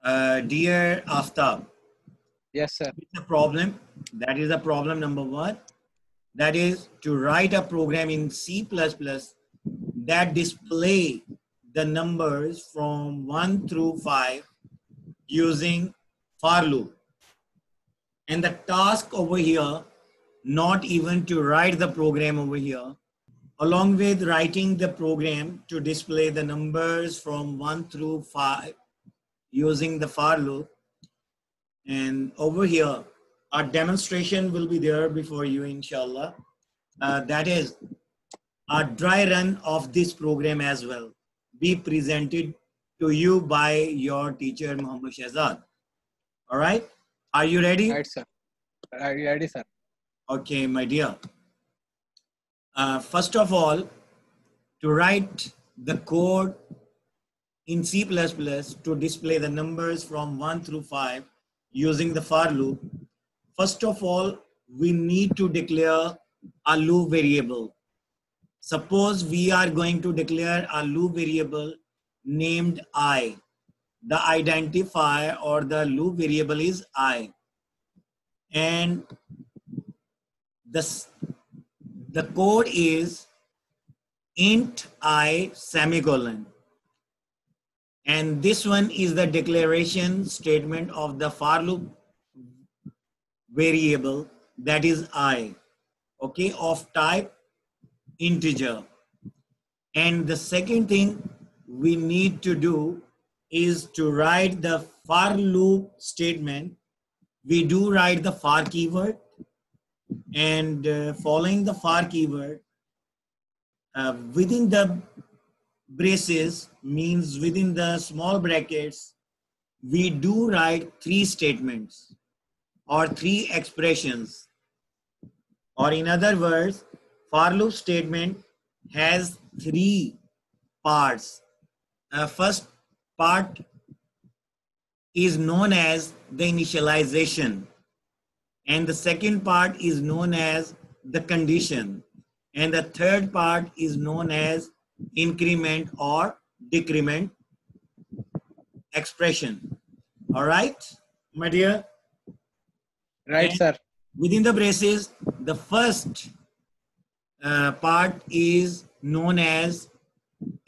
Dear Aftab, Yes, sir. the problem, that is the problem number one. That is to write a program in C++ that display the numbers from 1 through 5 using for loop. And the task over here, not even to write the program over here, along with writing the program to display the numbers from 1 through 5 using the for loop. And over here, our demonstration will be there before you, inshallah. That is a dry run of this program as well, be presented to you by your teacher, Muhammad Shahzad. All right? Are you ready? Right, sir. Ready, sir. Okay, my dear. First of all, to write the code in C++ to display the numbers from 1 through 5 using the for loop, first of all, we need to declare a loop variable. Suppose we are going to declare a loop variable named I. The identifier or the loop variable is I. And the code is int I semicolon. And this one is the declaration statement of the for loop variable, that is I, okay, of type integer. And the second thing we need to do is to write the for loop statement. We do write the for keyword, and following the for keyword, within the braces, means within the small brackets, we do write 3 statements or 3 expressions. Or in other words, for loop statement has 3 parts. First part is known as the initialization, and the second part is known as the condition, and the third part is known as increment or decrement expression. All right, my dear? Right, And sir. within the braces, the first part is known as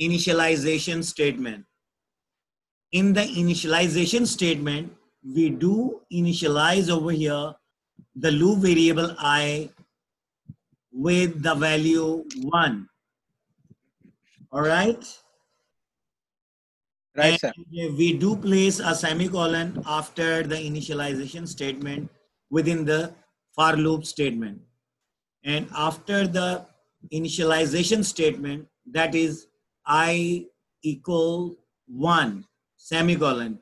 initialization statement. In the initialization statement, we do initialize over here the loop variable I with the value 1. All right? Right, And sir. we do place a semicolon after the initialization statement within the for loop statement. And after the initialization statement, that is I equal 1 semicolon,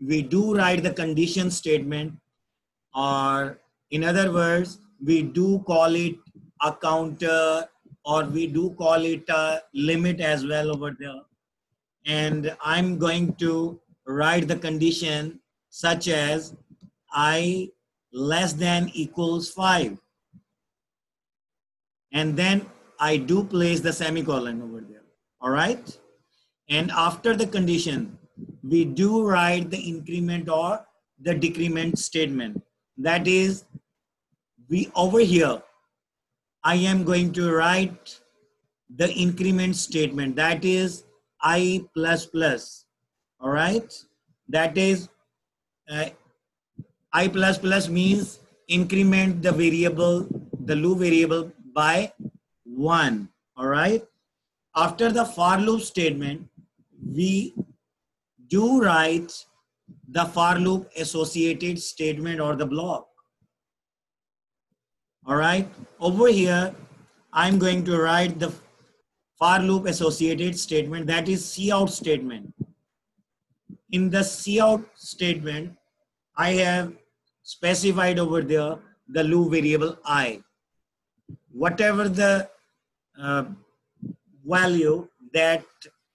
we do write the condition statement, or in other words, we do call it a counter, or we do call it a limit as well over there. And I'm going to write the condition such as I less than equals 5. And then I do place the semicolon over there. All right. And after the condition, we do write the increment or the decrement statement. That is, we over here, I am going to write the increment statement. That is I plus plus. All right. That is I plus plus means increment the variable, the loop variable by 1. All right. After the for loop statement, we do write the for loop associated statement or the block. All right. Over here, I'm going to write the for loop associated statement, that is cout statement. In the cout statement, I have specified over there the loop variable I. Whatever the value that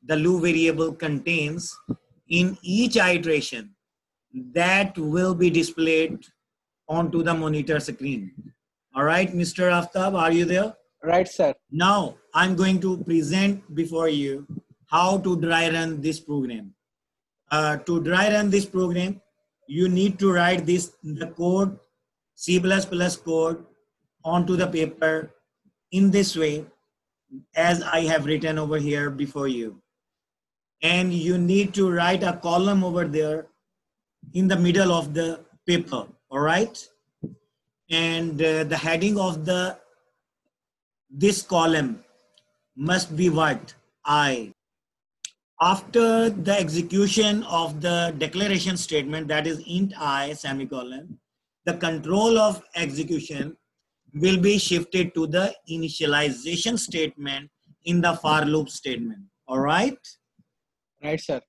the loop variable contains in each iteration, that will be displayed onto the monitor screen. All right, Mr. Aftab, are you there? Right, sir. Now I'm going to present before you how to dry run this program. To dry run this program, you need to write the code, C++ code onto the paper in this way, as I have written over here before you. And you need to write a column over there in the middle of the paper, all right? And the heading of this column must be what? I. After the execution of the declaration statement, that is int I semicolon, the control of execution will be shifted to the initialization statement in the for loop statement. All right? Right, sir.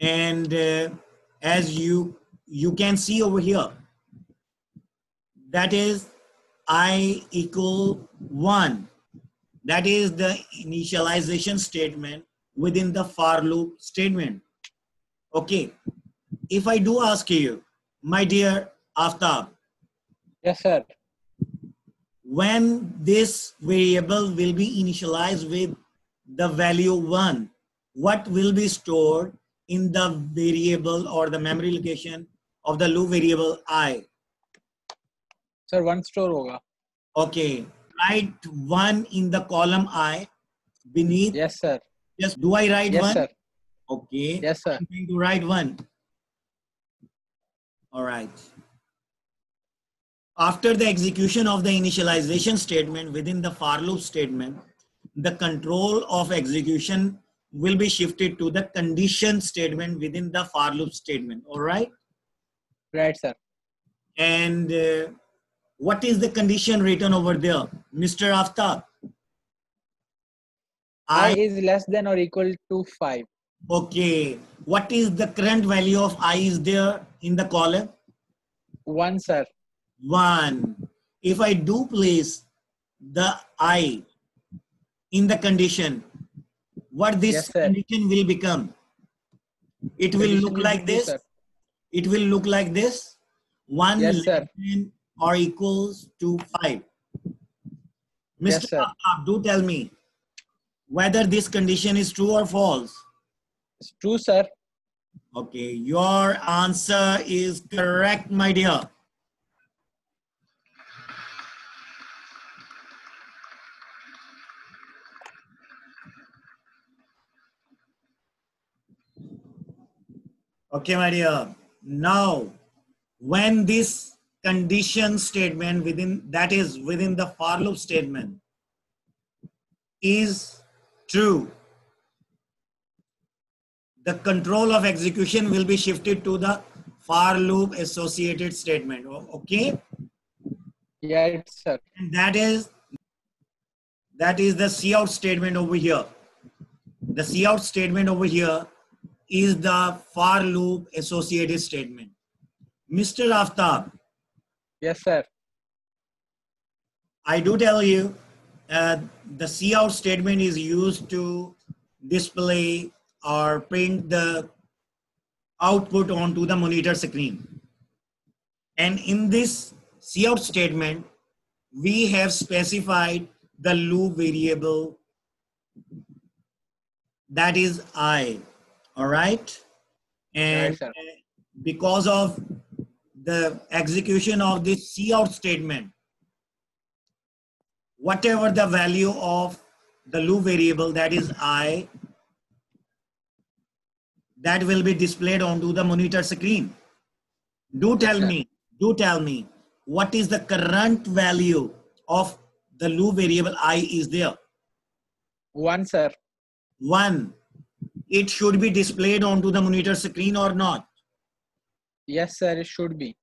And as you can see over here, that is I equal 1. That is the initialization statement within the for loop statement. Okay. If I do ask you, my dear Aftab, Yes, sir. when this variable will be initialized with the value 1, what will be stored in the variable or the memory location of the loop variable I? Sir, one store hoga. Okay. Write 1 in the column I beneath. Yes, sir. Just do I write 1? Yes, sir. Okay. Yes, sir. I'm going to write 1. All right. After the execution of the initialization statement within the for loop statement, the control of execution will be shifted to the condition statement within the for loop statement. All right. Right, sir. And what is the condition written over there, Mr. Aftab? I is less than or equal to 5. Okay. What is the current value of I is there in the column? 1, sir. 1. If I do place the I in the condition, what this Yes, sir. condition will become? It will Condition look will like be this. sir. It will look like this. 1 Yes, less sir. than or equals to 5. Yes, Mr. sir. Aftab, do tell me whether this condition is true or false. It's true, sir. Okay, your answer is correct, my dear. Okay, my dear. Now, when this condition statement within the for loop statement is true, the control of execution will be shifted to the for loop associated statement. Okay, Yes, sir. and that is the cout statement over here. The cout statement over here is the for loop associated statement. Mr. Aftab, Yes, sir. I do tell you, the cout statement is used to display or print the output onto the monitor screen. And in this cout statement, we have specified the loop variable, that is I. All right. And Right, sir. because of the execution of this cout statement, whatever the value of the loop variable, that is I, that will be displayed onto the monitor screen. Do tell me, what is the current value of the loop variable I is there? 1, sir. 1. It should be displayed onto the monitor screen or not? Yes, sir. It should be.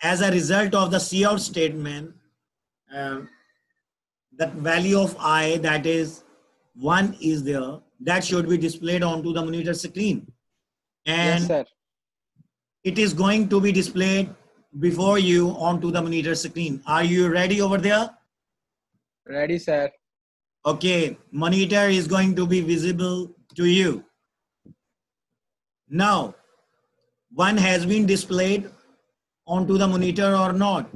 As a result of the cout statement, the value of I, that is 1, is there. That should be displayed onto the monitor screen. And Yes, sir. it is going to be displayed before you onto the monitor screen. Are you ready over there? Ready, sir. Okay, monitor is going to be visible to you. Now, 1 has been displayed onto the monitor or not?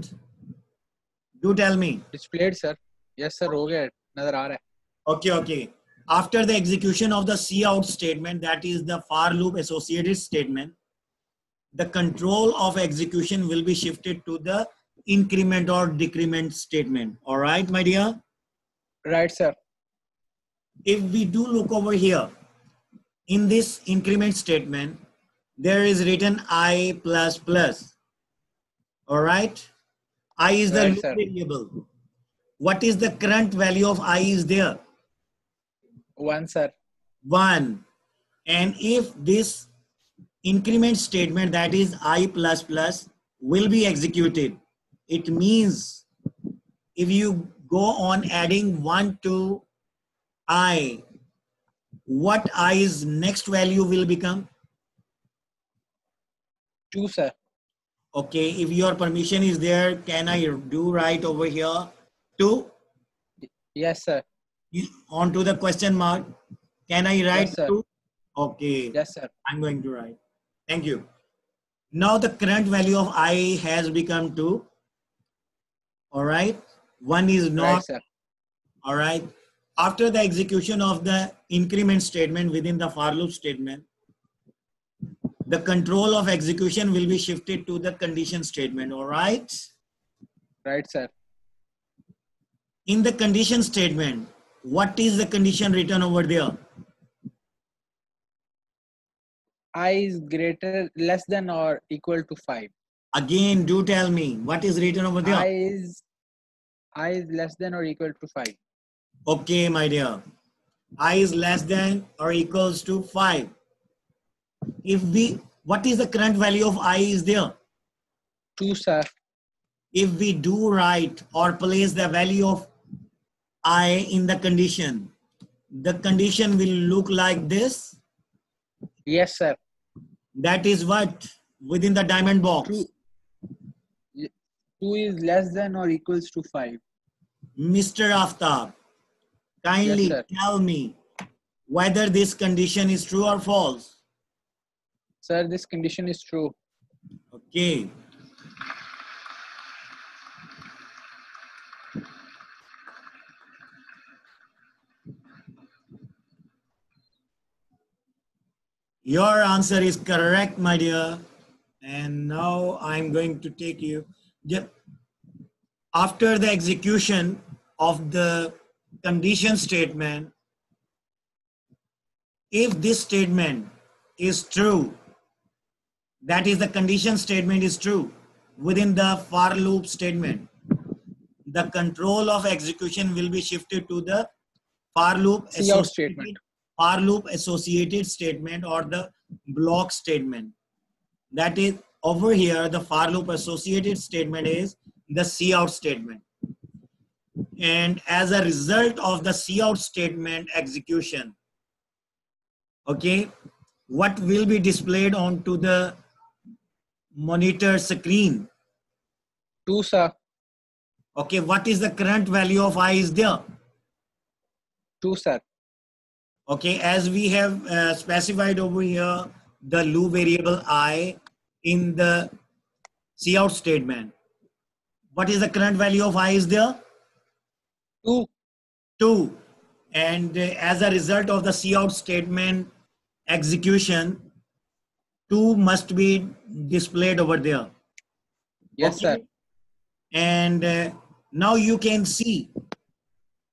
Do tell me. Displayed, sir. Yes, sir. हो गया. नजर आ रहा है. Okay. After the execution of the cout statement, that is the for loop associated statement, the control of execution will be shifted to the increment or decrement statement. All right, my dear? Right, sir. If we do look over here, in this increment statement, there is written I plus plus. All right? I is the Right, loop sir. variable. What is the current value of I is there? 1, sir. 1. And if this increment statement, that is I plus plus, will be executed, it means if you go on adding 1 to I, what I's next value will become? 2, sir. Okay, if your permission is there, can I do right over here 2? Yes, sir. On to the question mark. Can I write Yes, sir. 2? Okay. Yes, sir. I'm going to write. Thank you. Now the current value of I has become 2. All right. 1 is not. Right, sir. All right. After the execution of the increment statement within the for loop statement, the control of execution will be shifted to the condition statement. All right. Right, sir. In the condition statement, what is the condition written over there? I is less than or equal to 5. Again, do tell me what is written over there. I is less than or equal to 5. Okay, my dear. I is less than or equals to 5. What is the current value of I is there? 2, sir. If we do write or place the value of I in the condition will look like this. Yes, sir. That is what within the diamond box. 2 is less than or equals to 5. Mr. Aftab, kindly Yes, tell me whether this condition is true or false. Sir, this condition is true. Okay. Your answer is correct, my dear. And now I'm going to take you. After the execution of the condition statement, if this statement is true, that is the condition statement is true within the for loop statement, the control of execution will be shifted to the for loop associated statement or the block statement. That is over here, the for loop associated statement is the cout statement. And as a result of the cout statement execution, okay, what will be displayed onto the monitor screen? 2, sir. Okay, what is the current value of I is there? 2, sir. Okay, as we have specified over here, the loop variable I in the cout statement. What is the current value of I is there? 2. 2. And as a result of the cout statement execution, 2 must be displayed over there. Yes, okay? Sir. And now you can see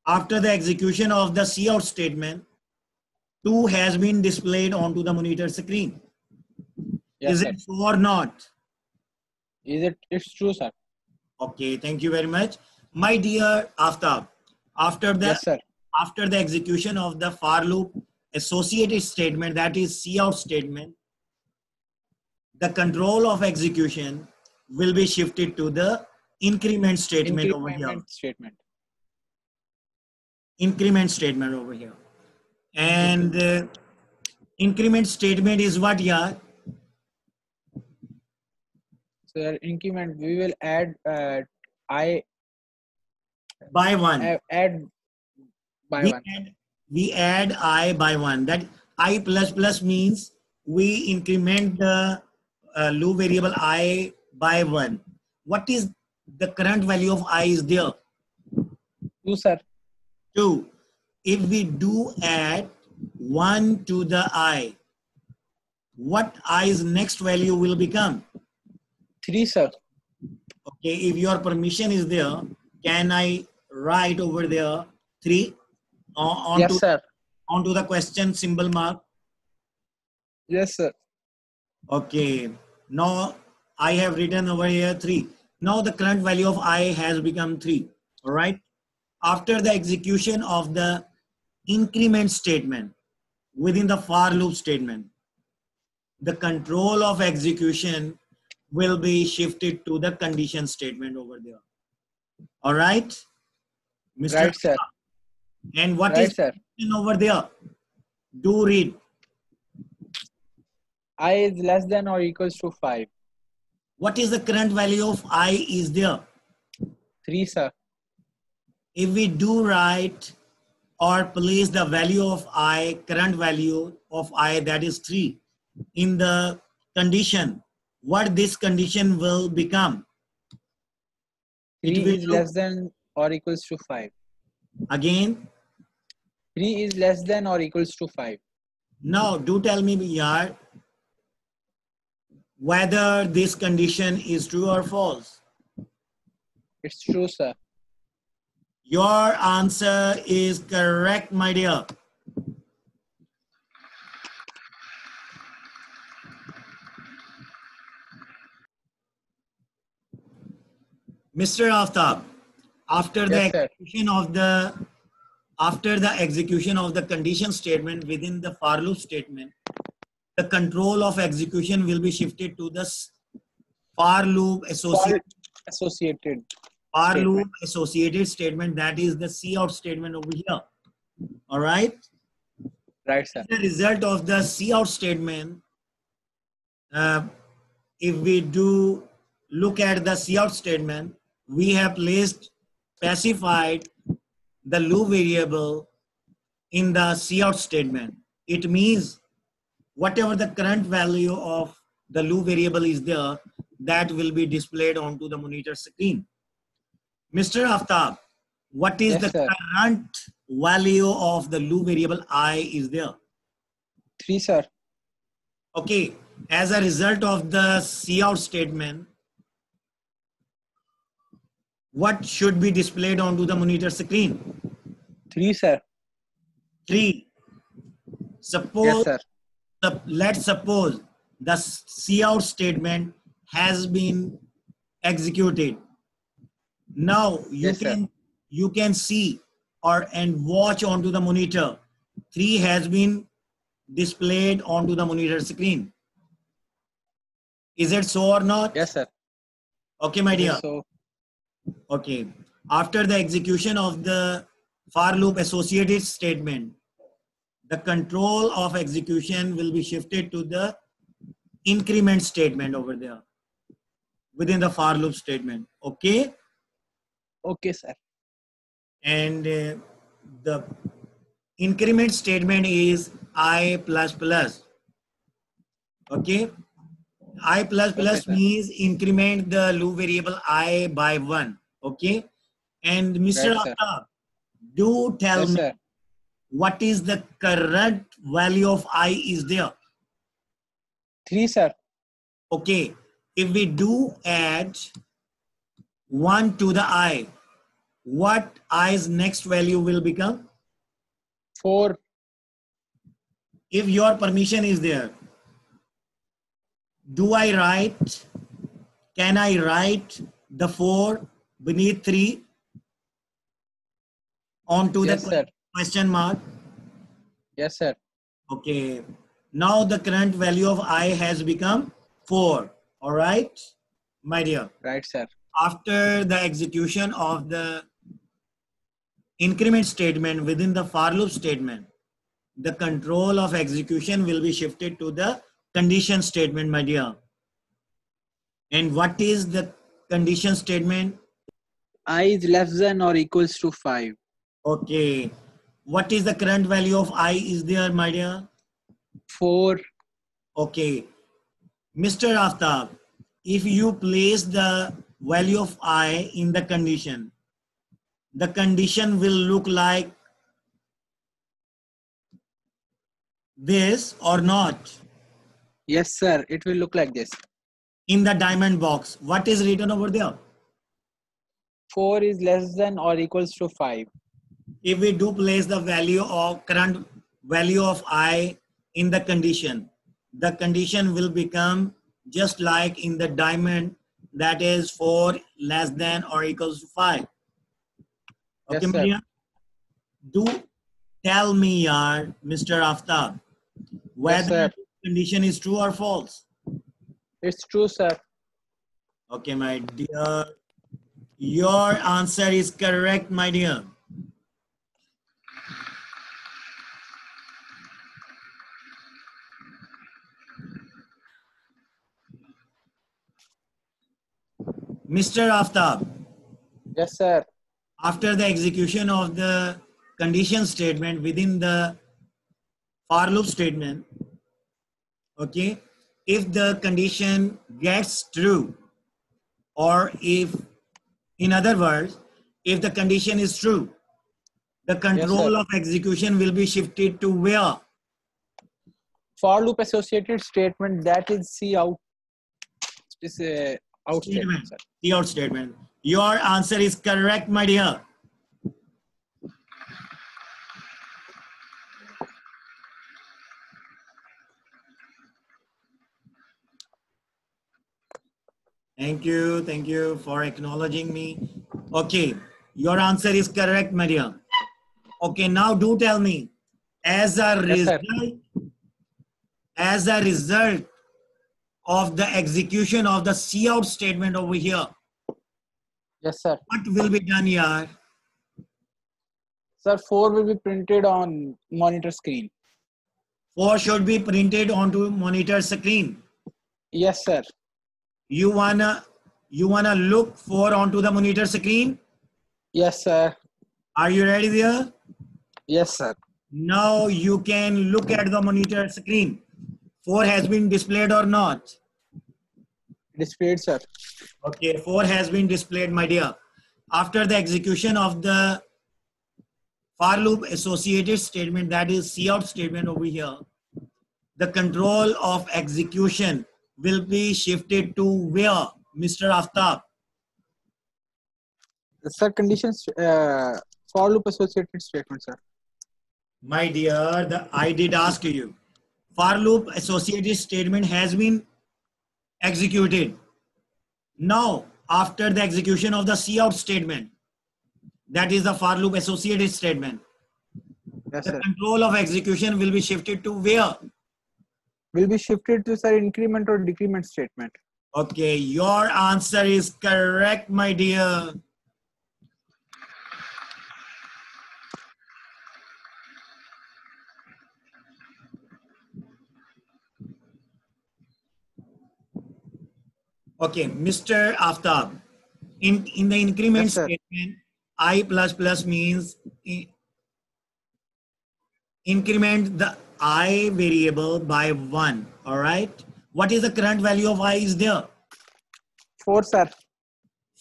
after the execution of the cout statement, 2 has been displayed onto the monitor screen. Yes, is sir. it true or not? It's true, sir. Okay, thank you very much. My dear Aftab, after the execution of the for loop associated statement, that is cout statement, the control of execution will be shifted to the increment statement over here. Increment statement over here. And increment statement is what, yeah? Sir, increment, we will add I by 1. Add by 1. We add I by 1. That I plus plus means we increment the loop variable I by 1. What is the current value of I is there? 2, sir. 2. if we do add 1 to the I, what I's next value will become? 3, sir. Okay, if your permission is there, can I write over there 3 Yes, sir. onto the question symbol mark? Yes, sir. Okay, now I have written over here 3. Now the current value of I has become 3. All right. After the execution of the increment statement within the for loop statement, the control of execution will be shifted to the condition statement over there. All right, Mr. Right, sir. And what Right, is sir. over there? Do read. I is less than or equals to 5. What is the current value of I is there? 3, sir. If we do write or place the value of I, current value of I, that is 3, in the condition, what this condition will become? 3 It will is look less than or equals to 5. again. 3 is less than or equals to 5. Now, do tell me, Yar, whether this condition is true or false. It's true, sir. Your answer is correct, my dear. Mr. Aftab, after the Yes, sir. execution of the condition statement within the for loop statement, the control of execution will be shifted to the for loop associated statement, that is the cout statement over here. All right. Right, sir. As a result of the cout statement, if we do look at the cout statement, we have specified the loop variable in the cout statement. It means whatever the current value of the loop variable is there, that will be displayed onto the monitor screen. Mr. Aftab, what is the current value of the loop variable I is there? 3, sir. Okay, as a result of the cout statement, what should be displayed onto the monitor screen? 3, sir. 3. Suppose, yes, sir. Let's suppose the cout statement has been executed. Now you can see and watch onto the monitor. 3 has been displayed onto the monitor screen. Is it so or not? Yes, sir. Okay, my dear. So, okay. After the execution of the for loop associated statement, the control of execution will be shifted to the increment statement over there within the for loop statement. Okay. Okay, sir. And the increment statement is I plus plus. Okay. I plus plus means increment the loop variable I by 1. Okay. And Mr. Aftab, do tell me, sir. what is the current value of I is there? 3, sir. Okay. If we do add 1 to the I, what I's next value will become? 4. If your permission is there, can I write the 4 beneath 3 onto the question mark? Yes, sir. Okay. Now the current value of I has become 4. All right, my dear. Right, sir. After the execution of the increment statement within the for loop statement, the control of execution will be shifted to the condition statement, my dear. And what is the condition statement? I is less than or equals to 5. Okay. What is the current value of I is there, my dear? 4. Okay. Mr. Aftab, if you place the value of I in the condition will look like this or not? Yes, sir. It will look like this. In the diamond box, what is written over there? 4 is less than or equals to 5. If we do place the value of current value of I in the condition will become just like in the diamond, that is 4 less than or equals to 5. Okay, Yes, sir. Maria? Do tell me, Mr. Aftab, whether sir. the condition is true or false. It's true, sir. Okay, my dear. Your answer is correct, my dear. Mr. Aftab, Yes, sir. after the execution of the condition statement within the for loop statement, okay, if the condition gets true, or if, in other words, if the condition is true, the control of execution will be shifted to where? For loop associated statement, that is C out. Is a out statement, sir. The out statement. Your answer is correct, my dear. Thank you for acknowledging me. Okay, your answer is correct, my dear. Okay, now do tell me, as a result of the execution of the cout statement over here, Yes, sir. what will be done here? Sir, 4 will be printed on monitor screen. 4 should be printed onto monitor screen. Yes, sir. You wanna look 4 onto the monitor screen? Yes, sir. Are you ready there? Yes, sir. Now you can look at the monitor screen. 4 has been displayed or not? Displayed, sir. Okay, 4 has been displayed, my dear. After the execution of the for loop associated statement, that is cout statement over here, the control of execution will be shifted to where, Mr. Aftab? Sir, conditions for loop associated statement, sir. My dear, I did ask you. For loop associated statement has been executed. Now, after the execution of the cout statement, that is the for loop associated statement, Yes, the sir. control of execution will be shifted to where? Will be shifted to, sir, increment or decrement statement. Okay, your answer is correct, my dear. Okay, Mr. Aftab, in the increment statement, I plus plus means increment the I variable by 1, all right? What is the current value of I is there? 4, sir.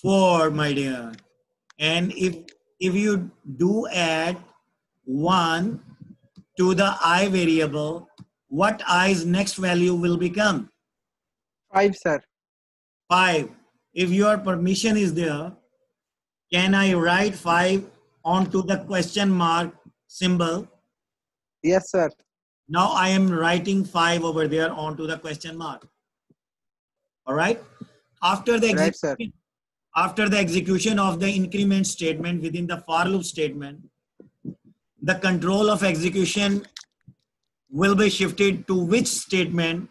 4, my dear. And if you do add 1 to the I variable, what I's next value will become? 5, sir. 5. If your permission is there, can I write 5 onto the question mark symbol? Yes, sir. Now I am writing 5 over there onto the question mark. All right. After the execution of the increment statement within the for loop statement, the control of execution will be shifted to which statement,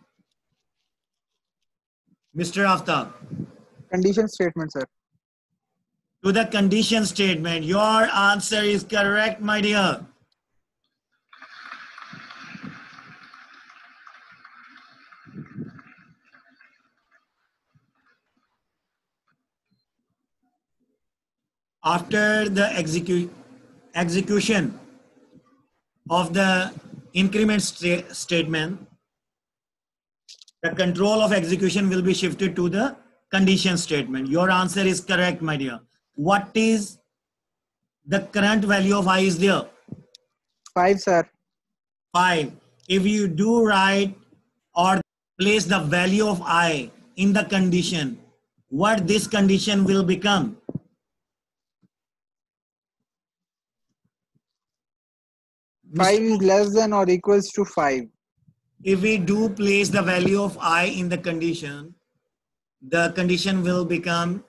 Mr. Aftab? Condition statement, sir. To the condition statement. Your answer is correct, my dear. After the execution of the increment statement, the control of execution will be shifted to the condition statement. Your answer is correct, my dear. What is the current value of I is there? 5, sir. 5. if you do write or place the value of I in the condition, what this condition will become? Five is less than or equals to 5. If we do place the value of I in the condition will become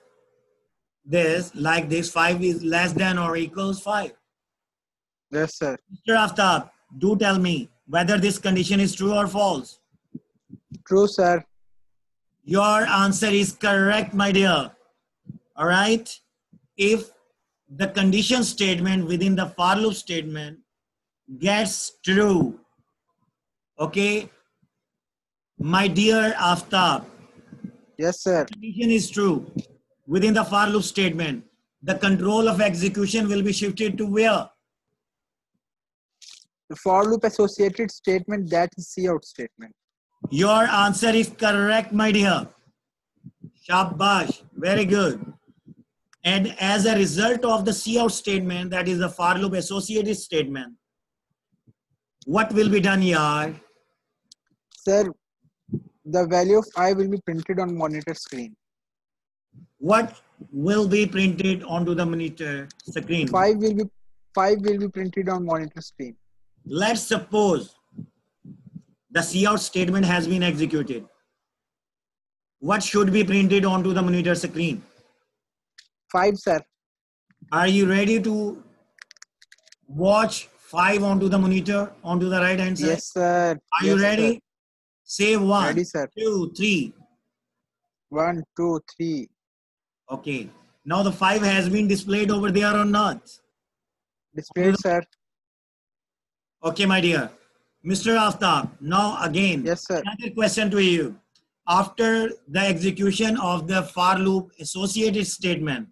this, like this: 5 is less than or equals 5. Yes, sir. Mr. Aftab, do tell me whether this condition is true or false. True, sir. Your answer is correct, my dear. All right. If the condition statement within the for loop statement gets true, okay, my dear Aftab, Yes, sir. the condition is true within the for loop statement, the control of execution will be shifted to where? The for loop associated statement, that is cout statement. Your answer is correct, my dear. Shabash, very good. And as a result of the cout statement, that is the for loop associated statement, what will be done here? Sir, the value of I will be printed on monitor screen. What will be printed onto the monitor screen? 5 will be printed on monitor screen. Let's suppose the cout statement has been executed. What should be printed onto the monitor screen? 5, sir. Are you ready to watch 5 onto the monitor, onto the right hand side? Yes, sir. Are you ready? Sir. Say 1, ready, sir. 2, 3. 1, 2, 3. Okay. Now the 5 has been displayed over there or not? Displayed, sir. Okay, my dear. Mr. Aftab, now again, yes, sir. Another question to you. After the execution of the for loop associated statement,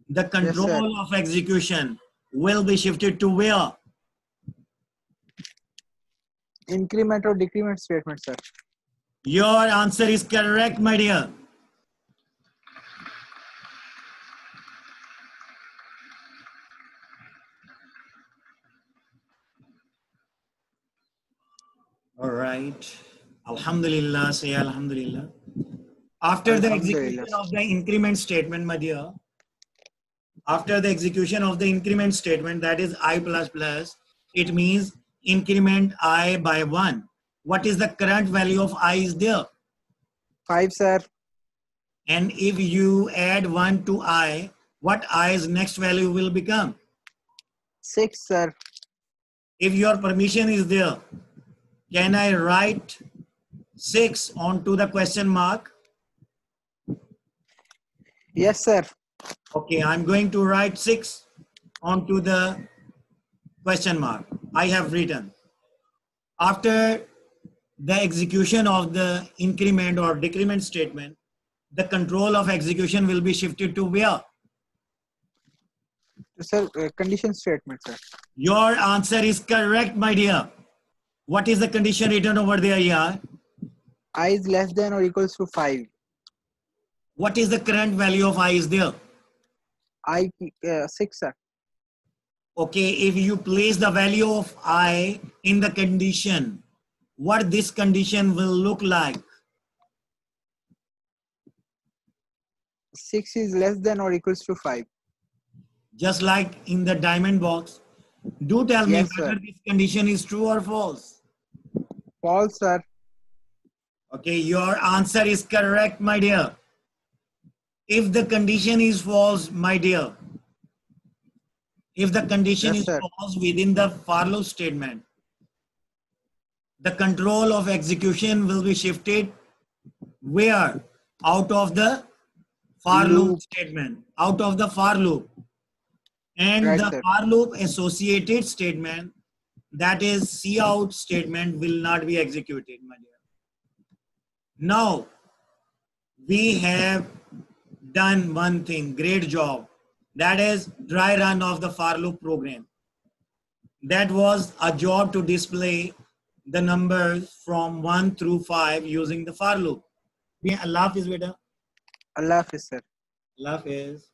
the control of execution will be shifted to where? Increment or decrement statement, sir. Your answer is correct, my dear. All right. Alhamdulillah, say Alhamdulillah. After the execution of the increment statement, my dear, after the execution of the increment statement, that is I plus plus, it means increment I by 1. What is the current value of I is there? 5, sir. And if you add 1 to I, what I's next value will become? 6, sir. If your permission is there, can I write 6 onto the question mark? Yes, sir. Okay, I'm going to write 6 onto the question mark. I have written. After the execution of the increment or decrement statement, the control of execution will be shifted to where? Sir, condition statement, sir. Your answer is correct, my dear. What is the condition written over there, yeah? I is less than or equals to 5. What is the current value of I is there? I 6, sir. Okay, if you place the value of I in the condition, what this condition will look like? 6 is less than or equals to 5. Just like in the diamond box. Do tell me whether this condition is true or false. False, sir. Okay, your answer is correct, my dear. If the condition is false, my dear, if the condition is false within the for loop statement, the control of execution will be shifted where? Out of the for loop statement, out of the for loop. And the for loop associated statement, that is cout statement, will not be executed, my dear. Now, we have done one thing, great job. That is dry run of the for loop program. That was a job to display the numbers from 1 through 5 using the for loop. Allah Hafiz, beta. Allah Hafiz, sir. Allah Hafiz.